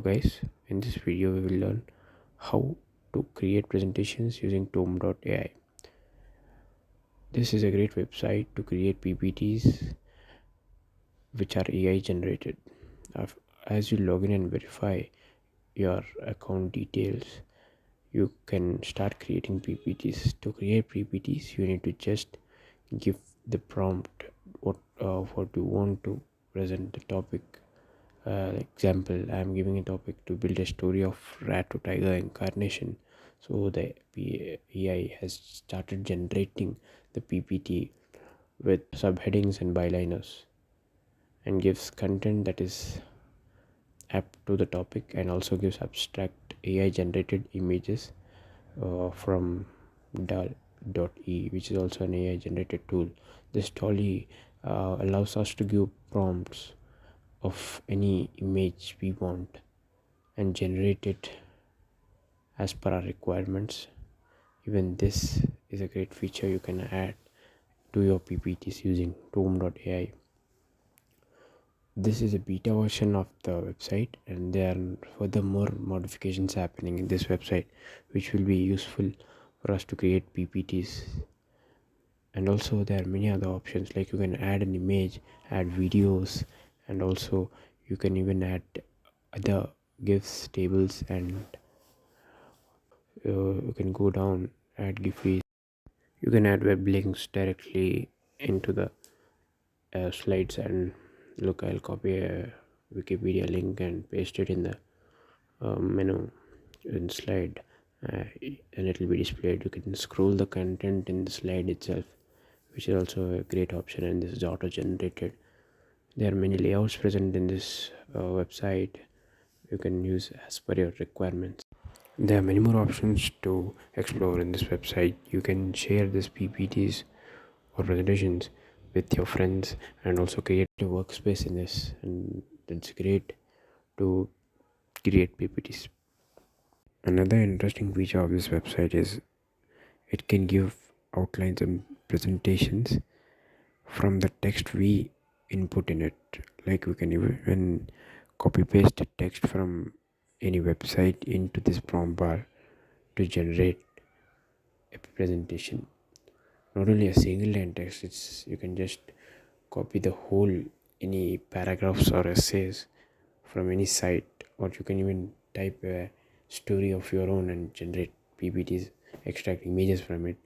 guys, in this video we will learn how to create presentations using Tome.ai. This is a great website to create PPTs which are AI generated. As you log in and verify your account details, you can start creating PPTs. To create PPTs, you need to just give the prompt what you want to present the topic. Example, I am giving a topic to build a story of rat to tiger incarnation. So the AI has started generating the PPT with subheadings and byliners and gives content that is apt to the topic, and also gives abstract AI generated images from Dall-e, which is also an AI generated tool. This Dall-e allows us to give prompts of any image we want and generate it as per our requirements. Even this is a great feature you can add to your PPTs using Tome.ai. This is a beta version of the website, and there are furthermore modifications happening in this website which will be useful for us to create PPTs. And also there are many other options, like you can add an image, add videos, and also you can even add other gifs, tables, and you can go down, add gifs. You can add web links directly into the slides, and look, I'll copy a Wikipedia link and paste it in the menu in slide, and it will be displayed. You can scroll the content in the slide itself, which is also a great option, and this is auto generated. There are many layouts present in this website. You can use as per your requirements. There are many more options to explore in this website. You can share this PPTs or presentations with your friends, and also create a workspace in this, and it's great to create PPTs. Another interesting feature of this website is it can give outlines and presentations from the text we input in it. Like we can even copy paste the text from any website into this prompt bar to generate a presentation. Not only a single line text, it's you can just copy the whole any paragraphs or essays from any site, or you can even type a story of your own and generate PPTs, extract images from it.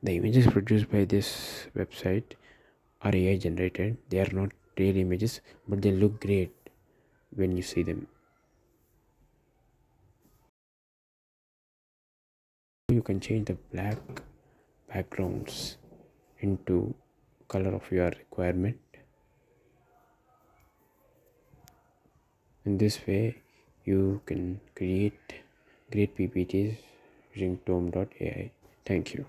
The images produced by this website are AI generated. They are not real images, but they look great when you see them. You can change the black backgrounds into color of your requirement. In this way, you can create great PPTs using Tome.ai. Thank you.